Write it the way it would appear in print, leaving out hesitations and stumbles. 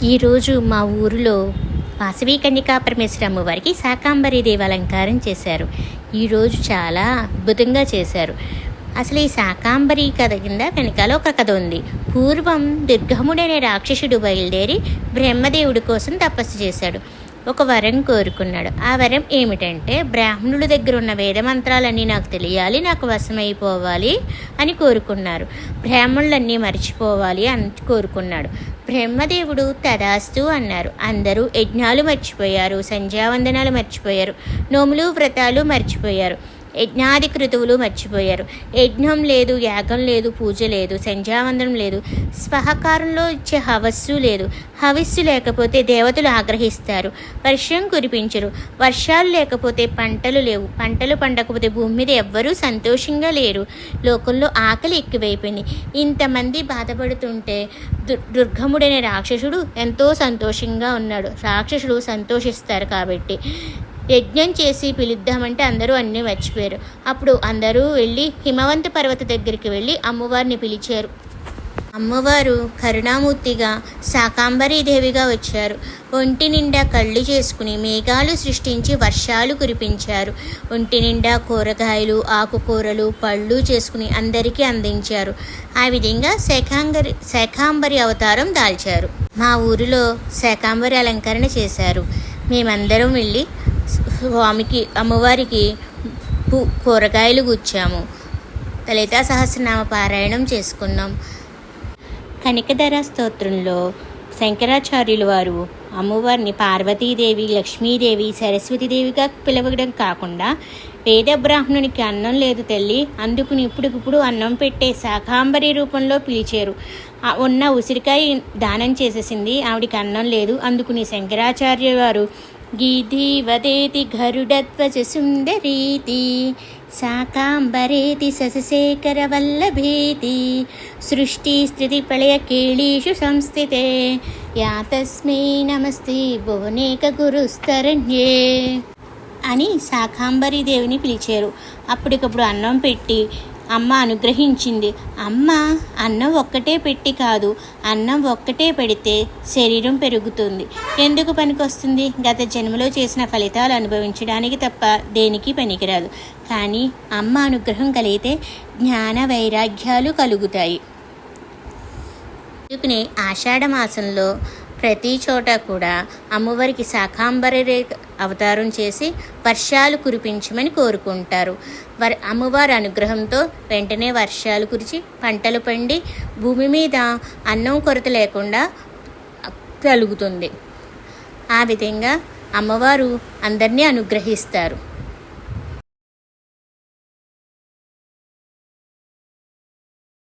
ఈరోజు మా ఊరిలో వాసవి కన్యకా పరమేశ్వరి అమ్మవారికి శాకాంబరి దేవి అలంకారం చేశారు. ఈరోజు చాలా అద్భుతంగా చేశారు. అసలు ఈ శాకాంబరి కథ కింద వెనకాల ఒక కథ ఉంది. పూర్వం దుర్గముడనే రాక్షసుడు బయలుదేరి బ్రహ్మదేవుడి కోసం తపస్సు చేశాడు. ఒక వరం కోరుకున్నాడు. ఆ వరం ఏమిటంటే, బ్రాహ్మణుల దగ్గర ఉన్న వేదమంత్రాలన్నీ నాకు తెలియాలి, నాకు వశమైపోవాలి అని కోరుకున్నారు. బ్రాహ్మణులన్నీ మర్చిపోవాలి అని కోరుకున్నాడు. బ్రహ్మదేవుడు తదాస్తు అన్నారు. అందరూ యజ్ఞాలు మర్చిపోయారు, సంధ్యావందనాలు మర్చిపోయారు, నోములు వ్రతాలు మర్చిపోయారు, యజ్ఞాది క్రతువులు మర్చిపోయారు. యజ్ఞం లేదు, యాగం లేదు, పూజ లేదు, సంధ్యావందనం లేదు, స్వహకారంలో ఇచ్చే హవస్సు లేదు. హవిస్సు లేకపోతే దేవతలు ఆగ్రహిస్తారు, వర్షం కురిపించరు. వర్షాలు లేకపోతే పంటలు లేవు, పంటలు పండకపోతే భూమి మీద ఎవ్వరూ సంతోషంగా లేరు. లోకంలో ఆకలి ఎక్కువైపోయింది. ఇంతమంది బాధపడుతుంటే దుర్గముడైన రాక్షసుడు ఎంతో సంతోషంగా ఉన్నాడు. రాక్షసుడు సంతోషిస్తారు కాబట్టి యజ్ఞం చేసి పిలుద్దామంటే అందరూ అన్నీ మర్చిపోయారు. అప్పుడు అందరూ వెళ్ళి హిమవంత పర్వత దగ్గరికి వెళ్ళి అమ్మవారిని పిలిచారు. అమ్మవారు కరుణామూర్తిగా శాకాంబరీదేవిగా వచ్చారు. ఒంటి నిండా కళ్ళు చేసుకుని మేఘాలు సృష్టించి వర్షాలు కురిపించారు. ఒంటి నిండా కూరగాయలు, ఆకుకూరలు, పళ్ళు చేసుకుని అందరికీ అందించారు. ఆ విధంగా శాకాంబరి అవతారం దాల్చారు. మా ఊరిలో శాకాంబరి అలంకరణ చేశారు. మేమందరం వెళ్ళి అమ్మవారికి కూరగాయలు గుచ్చాము. లలితా సహస్రనామ పారాయణం చేసుకున్నాం. కనకధర స్తోత్రంలో శంకరాచార్యుల వారు అమ్మవారిని పార్వతీదేవి, లక్ష్మీదేవి, సరస్వతీదేవిగా పిలవడం కాకుండా, వేద బ్రాహ్మణునికి అన్నం లేదు తల్లి, అందుకుని ఇప్పుడిప్పుడు అన్నం పెట్టే శాకాంబరి రూపంలో పిలిచారు. ఉన్న ఉసిరికాయ దానం చేసేసింది, ఆవిడికి అన్నం లేదు. అందుకుని శంకరాచార్య వారు గీధి వదేతి గరుడధ్వజ సుందరీతి శాకాంబరేతి శశశేఖర వల్లభేతి సృష్టి స్థితి ప్రళయ కేళీషు సంస్థితే యా తస్మై నమస్తే భువనేక గురుస్తరణ్యే అని శాకాంబరి దేవిని పిలిచారు. అప్పటికప్పుడు అన్నం పెట్టి అమ్మ అనుగ్రహించింది. అమ్మ అన్నం ఒక్కటే పెట్టి కాదు, అన్నం ఒక్కటే పెడితే శరీరం పెరుగుతుంది. ఎందుకు పనికొస్తుంది? గత జన్మలో చేసిన ఫలితాలు అనుభవించడానికి తప్ప దేనికి పనికిరాదు. కానీ అమ్మ అనుగ్రహం కలిగితే జ్ఞాన వైరాగ్యాలు కలుగుతాయి. అందుకనే ఆషాఢ మాసంలో ప్రతి చోట కూడా అమ్మవారికి శాకాంబరి అవతారం చేసి వర్షాలు కురిపించమని కోరుకుంటారు. అమ్మవారి అనుగ్రహంతో వెంటనే వర్షాలు కురిచి పంటలు పండి భూమి మీద అన్నం కొరత లేకుండా కలుగుతుంది. ఆ విధంగా అమ్మవారు అందరినీ అనుగ్రహిస్తారు.